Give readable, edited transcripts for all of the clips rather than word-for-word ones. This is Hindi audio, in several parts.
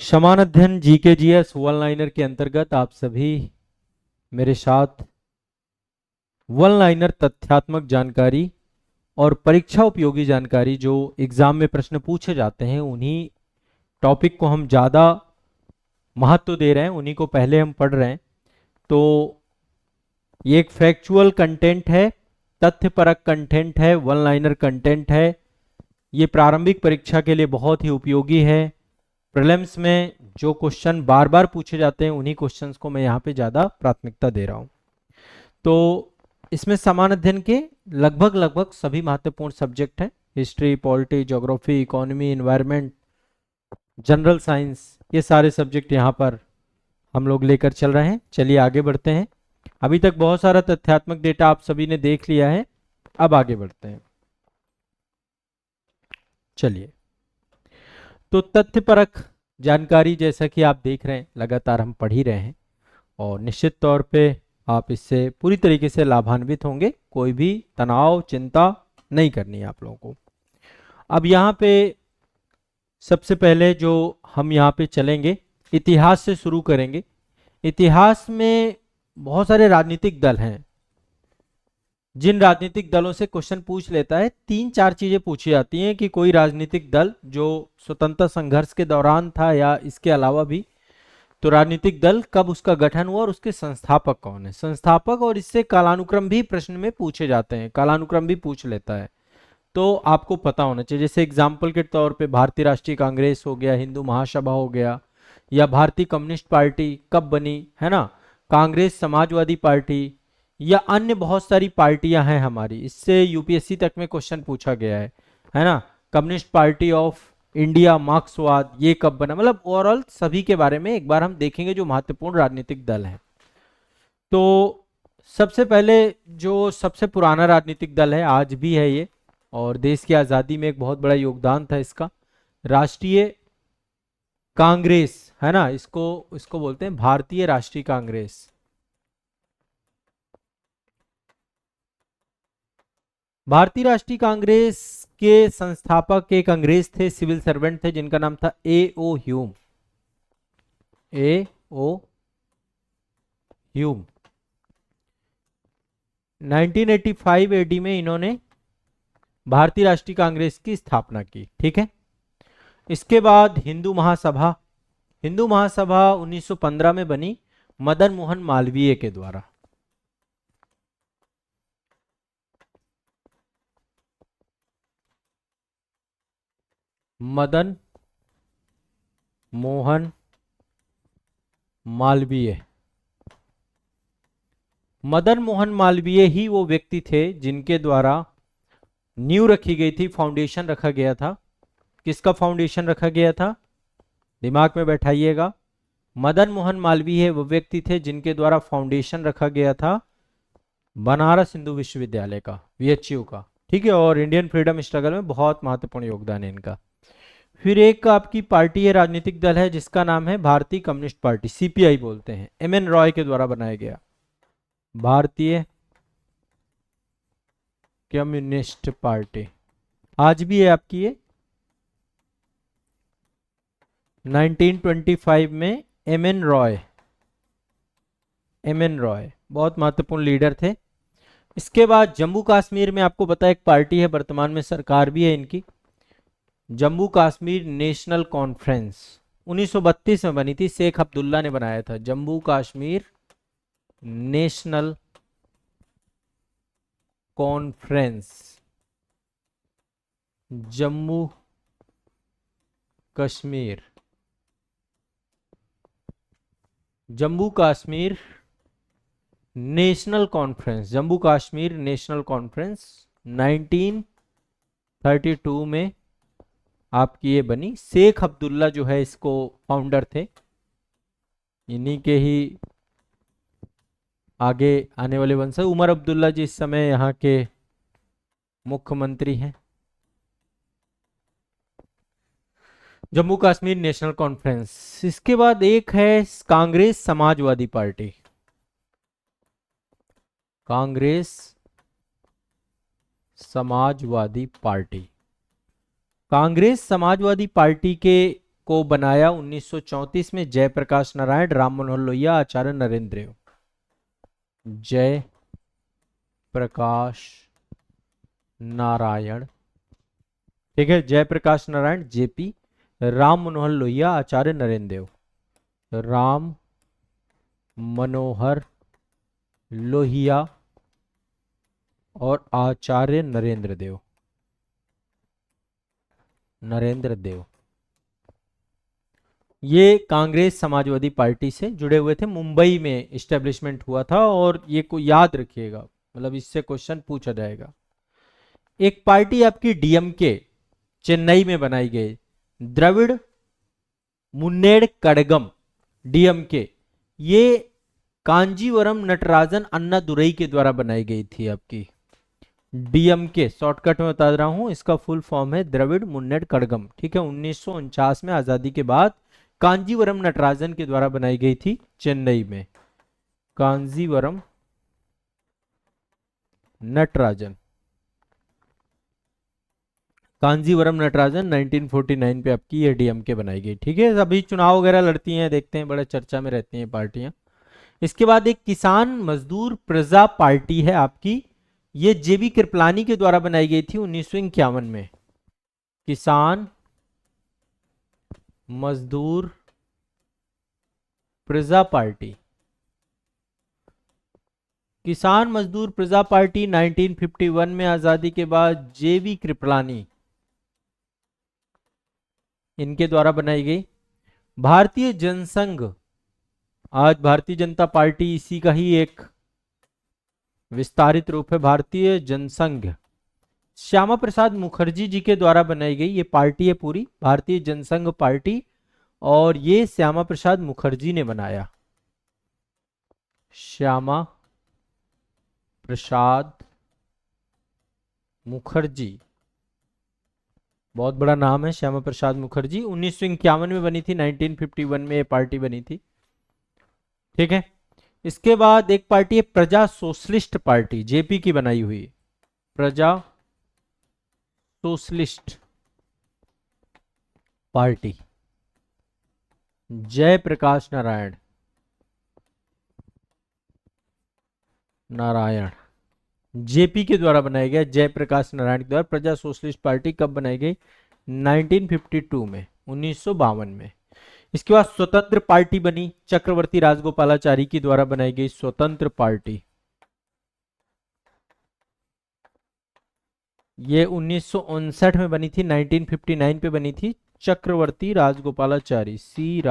समान अध्ययन जीके जीएस वन लाइनर के अंतर्गत आप सभी मेरे साथ वन लाइनर तथ्यात्मक जानकारी और परीक्षा उपयोगी जानकारी जो एग्जाम में प्रश्न पूछे जाते हैं उन्हीं टॉपिक को हम ज़्यादा महत्व दे रहे हैं, उन्हीं को पहले हम पढ़ रहे हैं। तो ये एक फैक्चुअल कंटेंट है, तथ्यपरक कंटेंट है, वन लाइनर कंटेंट है। ये प्रारंभिक परीक्षा के लिए बहुत ही उपयोगी है। प्रीलिम्स में जो क्वेश्चन बार बार पूछे जाते हैं उन्हीं क्वेश्चंस को मैं यहाँ पे ज़्यादा प्राथमिकता दे रहा हूँ। तो इसमें समान अध्ययन के लगभग सभी महत्वपूर्ण सब्जेक्ट हैं। History, polity, geography, economy, environment, general science, ये सारे सब्जेक्ट यहाँ पर हम लोग लेकर चल रहे हैं। चलिए आगे बढ़ते हैं। अभी तक बहुत सारा तथ्यात्मक डेटा आप सभी ने देख लिया है, अब आगे बढ़ते हैं। चलिए, तो तथ्यपरक जानकारी जैसा कि आप देख रहे हैं लगातार हम पढ़ ही रहे हैं और निश्चित तौर पे आप इससे पूरी तरीके से लाभान्वित होंगे। कोई भी तनाव चिंता नहीं करनी है आप लोगों को। अब यहाँ पे सबसे पहले जो हम यहाँ पे चलेंगे, इतिहास से शुरू करेंगे। इतिहास में बहुत सारे राजनीतिक दल हैं। जिन राजनीतिक दलों से क्वेश्चन पूछ लेता है, तीन चार चीजें पूछी जाती हैं कि कोई राजनीतिक दल जो स्वतंत्रता संघर्ष के दौरान था या इसके अलावा भी, तो राजनीतिक दल कब उसका गठन हुआ और उसके संस्थापक कौन है। संस्थापक और इससे कालानुक्रम भी प्रश्न में पूछे जाते हैं, कालानुक्रम भी पूछ लेता है, तो आपको पता होना चाहिए। जैसे एग्जाम्पल के तौर पे भारतीय राष्ट्रीय कांग्रेस हो गया, हिंदू महासभा हो गया, या भारतीय कम्युनिस्ट पार्टी कब बनी, है ना, कांग्रेस, समाजवादी पार्टी, या अन्य बहुत सारी पार्टियां हैं हमारी। इससे यूपीएससी तक में क्वेश्चन पूछा गया है ना। कम्युनिस्ट पार्टी ऑफ इंडिया, मार्क्सवाद, ये कब बना, मतलब ओवरऑल सभी के बारे में एक बार हम देखेंगे जो महत्वपूर्ण राजनीतिक दल हैं। तो सबसे पहले जो सबसे पुराना राजनीतिक दल है, आज भी है ये, और देश की आज़ादी में एक बहुत बड़ा योगदान था इसका, राष्ट्रीय कांग्रेस, है ना। इसको इसको बोलते हैं भारतीय राष्ट्रीय कांग्रेस। भारतीय राष्ट्रीय कांग्रेस के संस्थापक एक अंग्रेज थे, सिविल सर्वेंट थे, जिनका नाम था A O. Hume. A O. Hume 1985 AD में इन्होंने भारतीय राष्ट्रीय कांग्रेस की स्थापना की। ठीक है। इसके बाद हिंदू महासभा, हिंदू महासभा 1915 में बनी मदन मोहन मालवीय के द्वारा। मदन मोहन मालवीय, मदन मोहन मालवीय ही वो व्यक्ति थे जिनके द्वारा नींव रखी गई थी, फाउंडेशन रखा गया था। किसका फाउंडेशन रखा गया था, दिमाग में बैठाइएगा। मदन मोहन मालवीय वो व्यक्ति थे जिनके द्वारा फाउंडेशन रखा गया था बनारस हिंदू विश्वविद्यालय का, बीएचयू का। ठीक है। और इंडियन फ्रीडम स्ट्रगल में बहुत महत्वपूर्ण योगदान है इनका। फिर एक आपकी पार्टी है, राजनीतिक दल है, जिसका नाम है भारतीय कम्युनिस्ट पार्टी, सीपीआई बोलते हैं। एम.एन. रॉय के द्वारा बनाया गया भारतीय कम्युनिस्ट पार्टी, आज भी है आपकी ये। 1925 में एम.एन. रॉय, एम.एन. रॉय बहुत महत्वपूर्ण लीडर थे। इसके बाद जम्मू कश्मीर में आपको पता है एक पार्टी है, वर्तमान में सरकार भी है इनकी, जम्मू कश्मीर नेशनल कॉन्फ्रेंस, 1932 में बनी थी, शेख अब्दुल्ला ने बनाया था। Jammu Kashmir national conference, Jammu Kashmir, Jammu Kashmir national conference, Jammu Kashmir national conference 1932 में आपकी ये बनी। शेख अब्दुल्ला जो है इसको फाउंडर थे, इन्हीं के ही आगे आने वाले वंशज। उमर अब्दुल्ला जी इस समय यहाँ के मुख्यमंत्री हैं। Jammu Kashmir national conference. इसके बाद एक है Congress Samajwadi party, Congress Samajwadi party. Congress Samajwadi party के को बनाया 1934 में? जयप्रकाश नारायण, राम मनोहर लोहिया, आचार्य नरेंद्र देव। जय प्रकाश नारायण, ठीक है, जयप्रकाश नारायण जेपी, राम मनोहर लोहिया, आचार्य नरेंद्र देव। राम मनोहर लोहिया और आचार्य नरेंद्र देव। नरेंद्र देव ये कांग्रेस समाजवादी पार्टी से जुड़े हुए थे, मुंबई में इस्टेब्लिशमेंट हुआ था। और ये को याद रखिएगा, मतलब इससे क्वेश्चन पूछा जाएगा। एक पार्टी आपकी डीएमके चेन्नई में बनाई गई, द्रविड़ मुन्नेड़ कड़गम, डीएमके। ये कांजीवरम नटराजन अन्नादुरई के द्वारा बनाई गई थी आपकी डीएमके। शॉर्टकट में बता रहा हूं, इसका फुल फॉर्म है द्रविड़ मुन्नेड़ कड़गम, ठीक है। 1949 में आजादी के बाद कांजीवरम नटराजन के द्वारा बनाई गई थी चेन्नई में। कांजीवरम नटराजन, कांजीवरम नटराजन 1949 पे आपकी ये डीएमके बनाई गई, ठीक है। अभी चुनाव वगैरह लड़ती हैं, देखते हैं, बड़े चर्चा में रहती हैं पार्टियां। इसके बाद एक किसान मजदूर प्रजा पार्टी है आपकी, ये जेबी कृपलानी के द्वारा बनाई गई थी 1951 में। किसान मजदूर प्रजा पार्टी, किसान मजदूर प्रजा पार्टी 1951 में आजादी के बाद जेबी कृपलानी इनके द्वारा बनाई गई। भारतीय जनसंघ, आज भारतीय जनता पार्टी इसी का ही एक विस्तारित रूप है, भारतीय जनसंघ। श्यामा प्रसाद मुखर्जी जी के द्वारा बनाई गई ये पार्टी है पूरी, भारतीय जनसंघ पार्टी, और ये श्यामा प्रसाद मुखर्जी ने बनाया। श्यामा प्रसाद मुखर्जी, बहुत बड़ा नाम है श्यामा प्रसाद मुखर्जी। 1951 में बनी थी, 1951 में ये पार्टी बनी थी, ठीक है। इसके बाद एक पार्टी है प्रजा सोशलिस्ट पार्टी, जेपी की बनाई हुई प्रजा socialist party, Jayaprakash Narayan JP के द्वारा बनाया गया, जयप्रकाश नारायण के द्वारा। प्रजा सोशलिस्ट पार्टी कब बनाई गई? 1952 में, 1952 में। इसके बाद स्वतंत्र पार्टी बनी, चक्रवर्ती राजगोपालाचारी की द्वारा बनाई गई स्वतंत्र पार्टी। ये 1959 में बनी थी, 1959 पे बनी थी, चक्रवर्ती राजगोपालाचारी, सी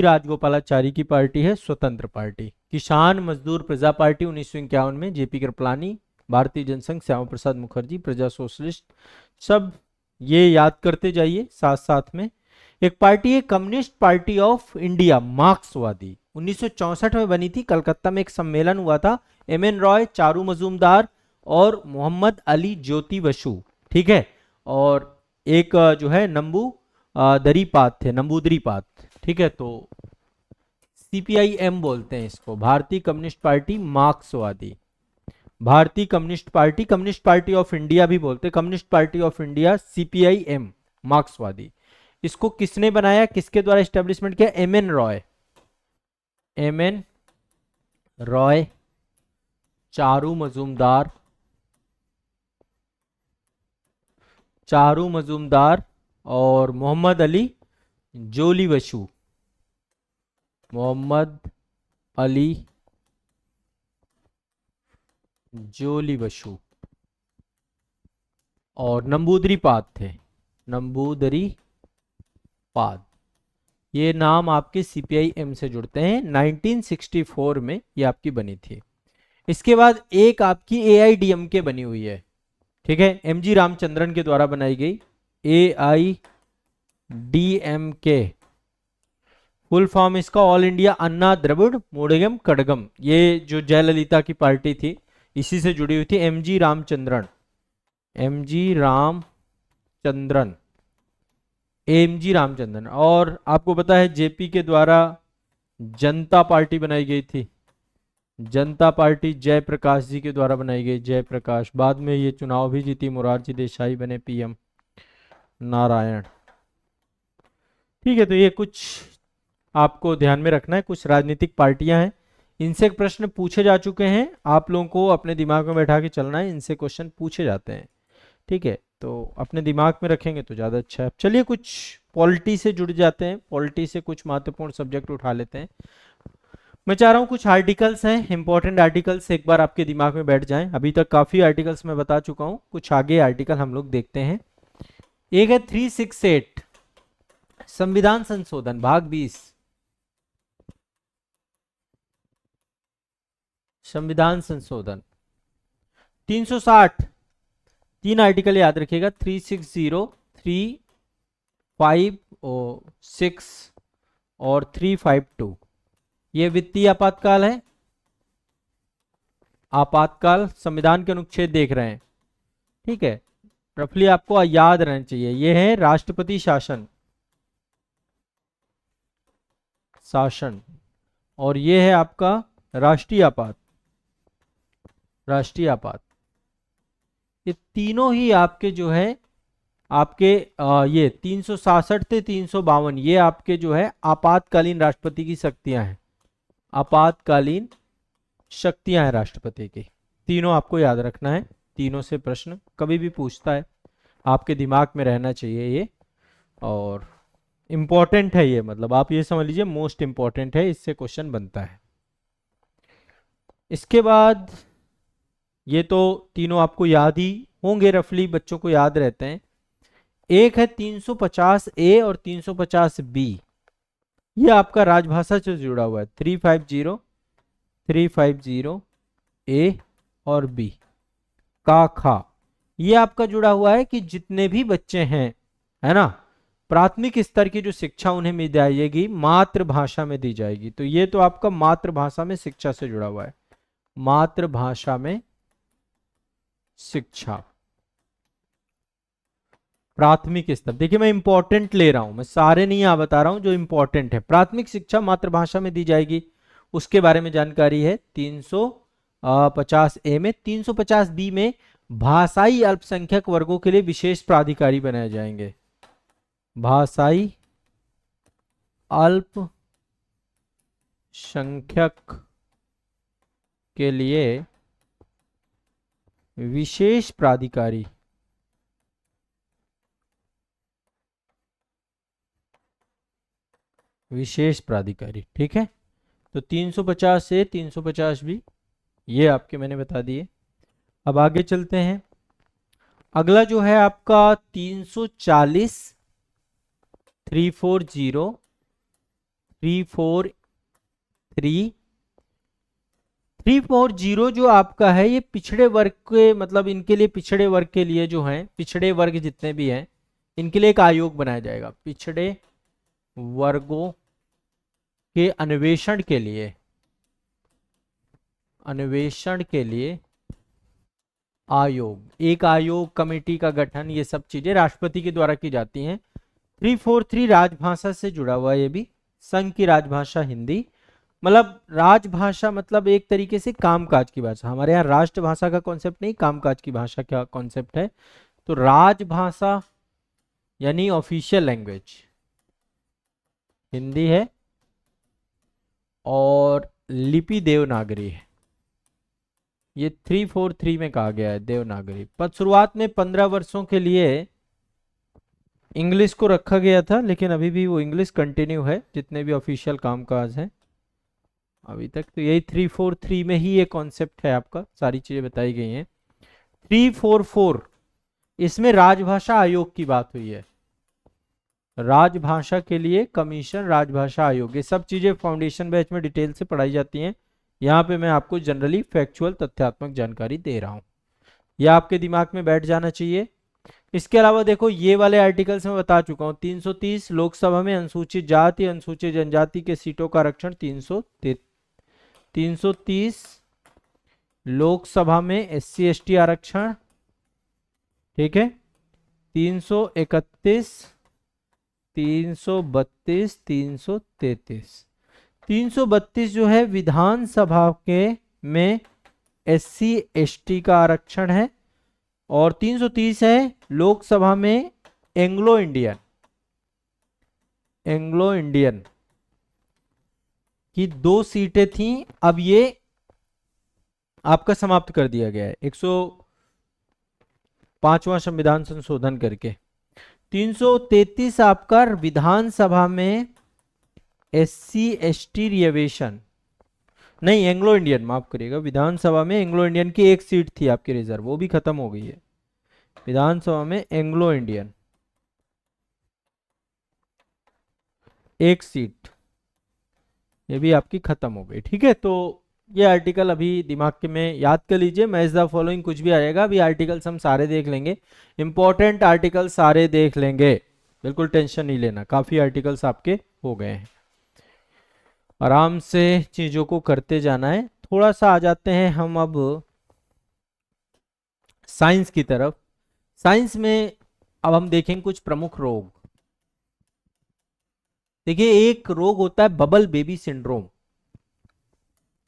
राजगोपालाचारी की पार्टी है स्वतंत्र पार्टी। किसान मजदूर प्रजा पार्टी 1951 में, जेपी कृपलानी, भारतीय जनसंघ श्यामा प्रसाद मुखर्जी, प्रजा सोशलिस्ट, सब ये याद करते जाइए साथ साथ में। एक पार्टी है कम्युनिस्ट पार्टी ऑफ इंडिया, मार्क्सवादी, 1964 में बनी थी, कलकत्ता में एक सम्मेलन हुआ था, एमएन रॉय, चारू मजूमदार और मोहम्मद अली ज्योति बसु, ठीक है। और एक जो है नंबूदरीपाद थे, नंबूदरीपाद, ठीक है। तो सीपीआईएम बोलते हैं इसको, भारतीय कम्युनिस्ट पार्टी मार्क्सवादी, भारतीय कम्युनिस्ट पार्टी ऑफ इंडिया भी बोलते हैं, communist party of India, CPIM मार्क्सवादी। इसको किसने बनाया, किसके द्वारा एस्टेब्लिशमेंट किया? एमएन रॉय, चारू मजूमदार और मोहम्मद अली जोली बसु, मोहम्मद अली जोली बसु, और नंबूदरीपाद थे, नंबूदरीपाद। ये नाम आपके सीपीआईएम से जुड़ते हैं। 1964 में ये आपकी बनी थी। इसके बाद एक आपकी एआईडीएमके बनी हुई है, ठीक है, एमजी रामचंद्रन के द्वारा बनाई गई एआईडीएमके। फुल फॉर्म इसका ऑल इंडिया अन्ना द्रविड़ मुनेगम कड़गम, ये जो जयललिता की पार्टी थी इसी से जुड़ी हुई थी। एमजी रामचंद्रन, और आपको पता है जेपी के द्वारा जनता पार्टी बनाई गई थी, जनता पार्टी जयप्रकाश जी के द्वारा बनाई गई, जयप्रकाश। बाद में ये चुनाव भी जीती, मोरारजी देसाई बने पीएम। नारायण। ठीक है, तो ये कुछ आपको ध्यान में रखना है, कुछ राजनीतिक पार्टियां हैं, इनसे प्रश्न पूछे जा चुके हैं, आप लोगों को अपने दिमाग में बैठा के चलना है, इनसे क्वेश्चन पूछे जाते हैं। ठीक है, तो अपने दिमाग में रखेंगे तो ज़्यादा अच्छा है। चलिए कुछ पॉलिटी से जुड़ जाते हैं, पॉलिटी से कुछ महत्वपूर्ण सब्जेक्ट उठा लेते हैं। मैं चाह रहा हूँ कुछ आर्टिकल्स हैं, इंपॉर्टेंट आर्टिकल्स एक बार आपके दिमाग में बैठ जाएं। अभी तक काफ़ी आर्टिकल्स मैं बता चुका हूँ, कुछ आगे आर्टिकल हम लोग देखते हैं। एक है 368 संविधान संशोधन भाग 20। संविधान संशोधन 360, तीन आर्टिकल याद रखिएगा, 360, 356 और 352। ये वित्तीय आपातकाल है, आपातकाल संविधान के अनुच्छेद देख रहे हैं। ठीक है, रफली आपको याद रहना चाहिए। ये है राष्ट्रपति शासन, शासन, और ये है आपका राष्ट्रीय आपात, राष्ट्रीय आपात। ये तीनों ही आपके जो है आपके ये 366 से 352 ये आपके जो है आपातकालीन राष्ट्रपति की शक्तियां हैं, आपातकालीन शक्तियां हैं राष्ट्रपति की। तीनों आपको याद रखना है, तीनों से प्रश्न कभी भी पूछता है, आपके दिमाग में रहना चाहिए ये, और इम्पॉर्टेंट है ये, मतलब आप ये समझ लीजिए मोस्ट इम्पॉर्टेंट है, इससे क्वेश्चन बनता है। इसके बाद ये तो तीनों आपको याद ही होंगे, रफली बच्चों को याद रहते हैं। एक है 350 ए और 350 बी, ये आपका राजभाषा से जुड़ा हुआ है, 350 ए और बी का खा। ये आपका जुड़ा हुआ है कि जितने भी बच्चे हैं, है ना, प्राथमिक स्तर की जो शिक्षा उन्हें मिल जाएगी मातृभाषा में दी जाएगी। तो ये तो आपका मातृभाषा में शिक्षा से जुड़ा हुआ है, मातृभाषा में शिक्षा, प्राथमिक स्तर। देखिए मैं इंपॉर्टेंट ले रहा हूं, मैं सारे नहीं आ बता रहा हूं, जो इंपॉर्टेंट है। प्राथमिक शिक्षा मातृभाषा में दी जाएगी, उसके बारे में जानकारी है 350 ए में। 350 बी में भाषाई अल्पसंख्यक वर्गों के लिए विशेष प्राधिकारी बनाए जाएंगे, भाषाई अल्पसंख्यक के लिए विशेष प्राधिकारी, विशेष प्राधिकारी। ठीक है, तो 350 से 350 भी ये आपके मैंने बता दिए। अब आगे चलते हैं, अगला जो है आपका 340, 340, 343, 340 जो आपका है ये पिछड़े वर्ग के, मतलब इनके लिए, पिछड़े वर्ग के लिए जो है, पिछड़े वर्ग जितने भी हैं इनके लिए एक आयोग बनाया जाएगा, पिछड़े वर्गों के अन्वेषण के लिए, अन्वेषण के लिए आयोग, एक आयोग, कमेटी का गठन, ये सब चीजें राष्ट्रपति के द्वारा की जाती हैं। 343 राजभाषा से जुड़ा हुआ, ये भी संघ की राजभाषा हिंदी, मतलब राजभाषा मतलब एक तरीके से कामकाज की भाषा। हमारे यहाँ राष्ट्रभाषा का कॉन्सेप्ट नहीं, कामकाज की भाषा का कॉन्सेप्ट है। तो राजभाषा यानी ऑफिशियल लैंग्वेज हिंदी है और लिपि देवनागरी है, ये 343 में कहा गया है, देवनागरी। पर शुरुआत में 15 वर्षों के लिए इंग्लिश को रखा गया था, लेकिन अभी भी वो इंग्लिश कंटिन्यू है जितने भी ऑफिशियल कामकाज हैं अभी तक। तो यही 343 में ही ये कॉन्सेप्ट है आपका, सारी चीजें बताई गई हैं। 344 इसमें राजभाषा आयोग की बात हुई है, राजभाषा के लिए कमीशन, राजभाषा आयोग, ये सब चीजें फाउंडेशन बैच में डिटेल से पढ़ाई जाती हैं। यहाँ पे मैं आपको जनरली फैक्चुअल तथ्यात्मक जानकारी दे रहा हूँ, यह आपके दिमाग में बैठ जाना चाहिए। इसके अलावा देखो ये वाले आर्टिकल्स मैं बता चुका हूँ। 330 लोकसभा में अनुसूचित जाति अनुसूचित जनजाति के सीटों का आरक्षण, 330 लोकसभा में SC ST आरक्षण। ठीक है, 331, 332, 333, 332 जो है विधानसभा के में SC ST का आरक्षण है, और 330 है लोकसभा में एंग्लो इंडियन की 2 सीटें थीं, अब ये आपका समाप्त कर दिया गया है 105वां संविधान संशोधन करके। 333 आपका विधानसभा में SC ST रिजर्वेशन, नहीं एंग्लो इंडियन, माफ करिएगा, विधानसभा में एंग्लो इंडियन की 1 सीट थी आपकी रिजर्व, वो भी खत्म हो गई है। विधानसभा में एंग्लो इंडियन 1 सीट, ये भी आपकी खत्म हो गई। ठीक है, तो ये आर्टिकल अभी दिमाग के में याद कर लीजिए, मैच द फॉलोइंग कुछ भी आएगा, अभी आर्टिकल्स हम सारे देख लेंगे, इंपॉर्टेंट आर्टिकल सारे देख लेंगे, बिल्कुल टेंशन नहीं लेना, काफी आर्टिकल्स आपके हो गए हैं, आराम से चीजों को करते जाना है। थोड़ा सा आ जाते हैं हम अब साइंस की तरफ। साइंस में अब हम देखेंगे कुछ प्रमुख रोग। देखिए, एक रोग होता है bubble baby syndrome,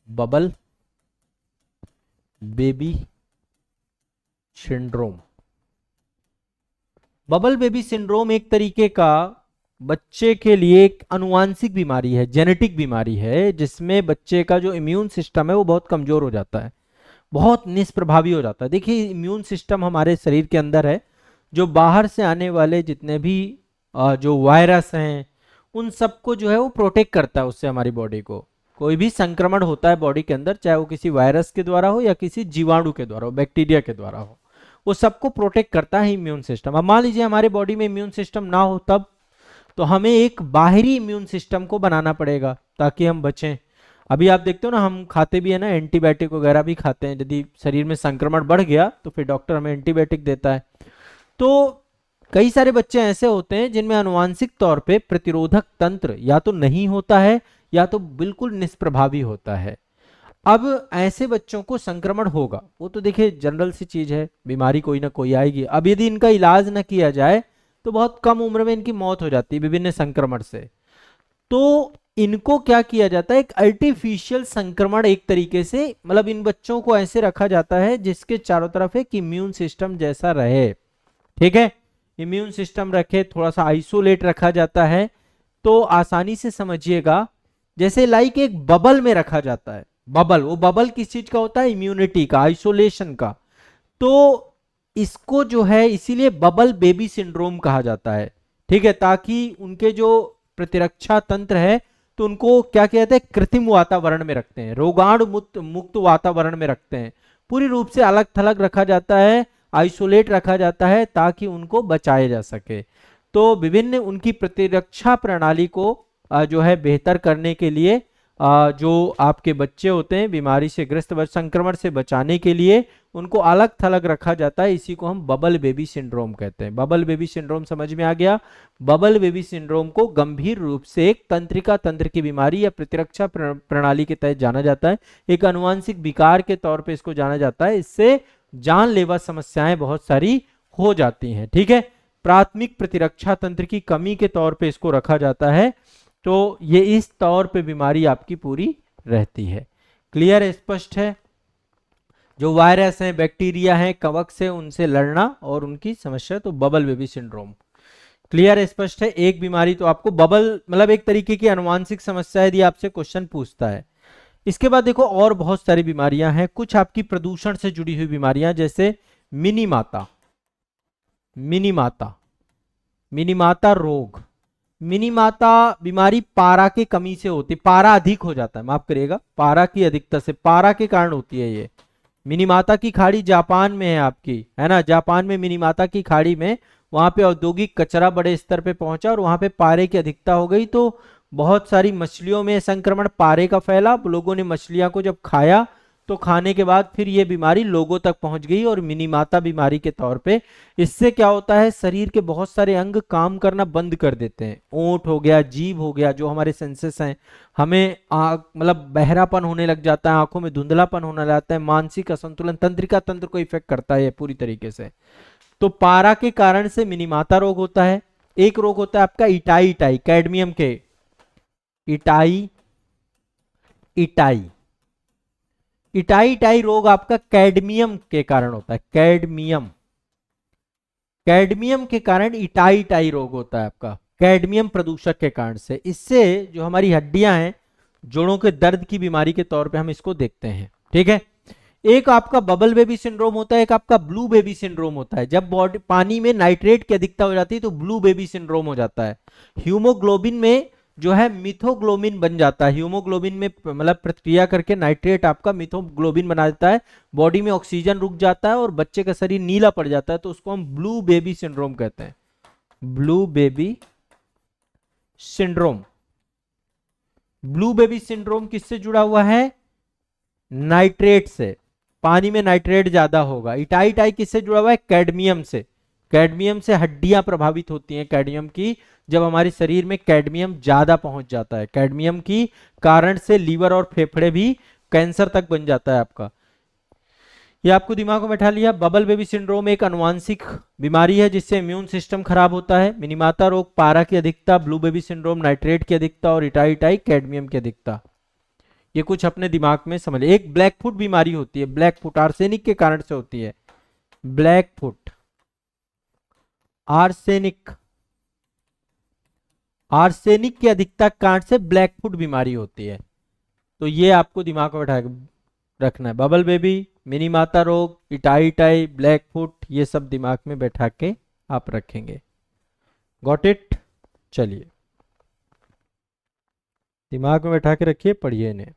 bubble baby syndrome. Bubble baby syndrome एक तरीके का बच्चे के लिए एक अनुवांशिक बीमारी है, जेनेटिक बीमारी है, जिसमें बच्चे का जो इम्यून सिस्टम है वो बहुत कमजोर हो जाता है, बहुत निष्प्रभावी हो जाता है। देखिए, इम्यून सिस्टम हमारे शरीर के अंदर है, जो बाहर से आने वाले जितने भी जो वायरस हैं उन सबको जो है वो प्रोटेक्ट करता है, उससे हमारी बॉडी को कोई भी संक्रमण होता है बॉडी के अंदर, चाहे वो किसी वायरस के द्वारा हो या किसी जीवाणु के द्वारा हो, बैक्टीरिया के द्वारा हो, वो सबको प्रोटेक्ट करता है इम्यून सिस्टम। अब मान लीजिए हमारे बॉडी में इम्यून सिस्टम ना हो, तब तो हमें एक बाहरी इम्यून सिस्टम को बनाना पड़ेगा ताकि हम बचें। अभी आप देखते हो ना, हम खाते भी है ना, एंटीबायोटिक वगैरह भी खाते हैं, यदि शरीर में संक्रमण बढ़ गया तो फिर डॉक्टर हमें एंटीबायोटिक देता है। तो कई सारे बच्चे ऐसे होते हैं जिनमें आनुवांशिक तौर पे प्रतिरोधक तंत्र या तो नहीं होता है या तो बिल्कुल निष्प्रभावी होता है। अब ऐसे बच्चों को संक्रमण होगा, वो तो देखिए जनरल सी चीज है, बीमारी कोई ना कोई आएगी। अब यदि इनका इलाज ना किया जाए तो बहुत कम उम्र में इनकी मौत हो जाती है विभिन्न संक्रमण से। तो इनको क्या किया जाता है, एक आर्टिफिशियल संक्रमण एक तरीके से, मतलब इन बच्चों को ऐसे रखा जाता है जिसके चारों तरफ एक इम्यून सिस्टम जैसा रहे। ठीक है, इम्यून सिस्टम रखे, थोड़ा सा आइसोलेट रखा जाता है। तो आसानी से समझिएगा, जैसे लाइक एक बबल में रखा जाता है, बबल, वो बबल किस चीज का होता है, इम्यूनिटी का, आइसोलेशन का। तो इसको जो है इसीलिए बबल बेबी सिंड्रोम कहा जाता है। ठीक है, ताकि उनके जो प्रतिरक्षा तंत्र है तो उनको क्या कहते हैं, कृत्रिम वातावरण में रखते हैं, रोगाणु मुक्त वातावरण में रखते हैं, पूरी रूप से अलग थलग रखा जाता है, आइसोलेट रखा जाता है ताकि उनको बचाया जा सके। तो विभिन्न उनकी प्रतिरक्षा प्रणाली को जो है बेहतर करने के लिए जो आपके बच्चे होते हैं बीमारी से ग्रस्त, संक्रमण से बचाने के लिए उनको अलग थलग रखा जाता है। इसी को हम बबल बेबी सिंड्रोम कहते हैं। बबल बेबी सिंड्रोम समझ में आ गया। बबल बेबी सिंड्रोम को गंभीर रूप से एक तंत्रिका तंत्र की बीमारी या प्रतिरक्षा प्रणाली के तहत जाना जाता है, एक आनुवांशिक विकार के तौर पे इसको जाना जाता है। इससे जानलेवा समस्याएं बहुत सारी हो जाती हैं। ठीक है, प्राथमिक प्रतिरक्षा तंत्र की कमी के तौर पे इसको रखा जाता है। तो ये इस तौर पे बीमारी आपकी पूरी रहती है। क्लियर है, स्पष्ट है। जो वायरस हैं, बैक्टीरिया हैं, कवक से उनसे लड़ना और उनकी समस्या, तो बबल बेबी सिंड्रोम। क्लियर है, स्पष्ट है। एक बीमारी तो आपको बबल मतलब एक तरीके की आनुवांशिक समस्या यदि आपसे क्वेश्चन पूछता है। इसके बाद देखो और बहुत सारी बीमारियां हैं, कुछ आपकी प्रदूषण से जुड़ी हुई बीमारियां, जैसे मिनीमाता, मिनीमाता, मिनीमाता रोग। मिनीमाता बीमारी पारा की कमी से होती है, पारा अधिक हो जाता है, माफ करिएगा, पारा की अधिकता से, पारा के कारण होती है ये। मिनीमाता की खाड़ी जापान में है आपकी, है ना, जापान में मिनीमाता की खाड़ी में, वहां पे औद्योगिक कचरा बड़े स्तर पे पहुंचा और वहां पे पारे की अधिकता हो गई, तो बहुत सारी मछलियों में संक्रमण पारे का फैला। लोगों ने मछलियां को जब खाया तो खाने के बाद फिर ये बीमारी लोगों तक पहुंच गई और मिनीमाता बीमारी के तौर पे। इससे क्या होता है, शरीर के बहुत सारे अंग काम करना बंद कर देते हैं, ओंठ हो गया, जीभ हो गया, जो हमारे सेंसेस हैं, हमें मतलब बहरापन होने लग जाता है, आंखों में धुंधलापन होने लग जाता है, मानसिक असंतुलन, तंत्रिका तंत्र को इफेक्ट करता है पूरी तरीके से। तो पारा के कारण से मिनीमाता रोग होता है। एक रोग होता है आपका इटाई, इटाई कैडमियम के, इटाई, इटाई, इटाई इटाई रोग आपका कैडमियम के कारण होता है, कैडमियम, कैडमियम के कारण इटाई इटाई रोग होता है आपका, कैडमियम प्रदूषक के कारण से। इससे जो हमारी हड्डियां हैं, जोड़ों के दर्द की बीमारी के तौर पे हम इसको देखते हैं, ठीक है। एक आपका बबल बेबी सिंड्रोम होता है, एक आपका ब्लू बेबी सिंड्रोम होता है। जब बॉडी पानी में नाइट्रेट की अधिकता हो जाती है तो ब्लू बेबी सिंड्रोम हो जाता है। हीमोग्लोबिन में जो है मिथोग्लोबिन बन जाता है, हीमोग्लोबिन में मतलब प्रतिक्रिया करके नाइट्रेट आपका मिथोग्लोबिन बना देता है, बॉडी में ऑक्सीजन रुक जाता है और बच्चे का शरीर नीला पड़ जाता है, तो उसको हम ब्लू बेबी सिंड्रोम कहते हैं, blue baby syndrome. Blue baby syndrome किससे जुड़ा हुआ है? नाइट्रेट से, पानी में नाइट्रेट ज्यादा होगा। इटाई इटाई किससे जुड़ा हुआ है? कैडमियम से, कैडमियम से हड्डियां प्रभावित होती हैं कैडमियम की, जब हमारे शरीर में कैडमियम ज्यादा पहुंच जाता है, कैडमियम की कारण से लीवर और फेफड़े भी कैंसर तक बन जाता है आपका। ये आपको दिमाग में बैठा लिया। बबल बेबी सिंड्रोम एक अनुवांशिक बीमारी है जिससे इम्यून सिस्टम खराब होता है। मिनीमाता रोग पारा की अधिकता, ब्लू बेबी सिंड्रोम नाइट्रेट की अधिकता और इटाई इटाई कैडमियम की अधिकता। ये कुछ अपने दिमाग में समझ। एक ब्लैक फुट बीमारी होती है, ब्लैक फुट आर्सेनिक के कारण से होती है, ब्लैक फुट आर्सेनिक, आर्सेनिक की अधिकता के कारण से ब्लैक फुट बीमारी होती है। तो ये आपको दिमाग में बैठा रखना है, बबल बेबी, मिनी माता रोग, इटाई इटाई, ब्लैक फुट, ये सब दिमाग में बैठा के आप रखेंगे। Got it? चलिए दिमाग में बैठा के रखिए, पढ़िए इन्हें।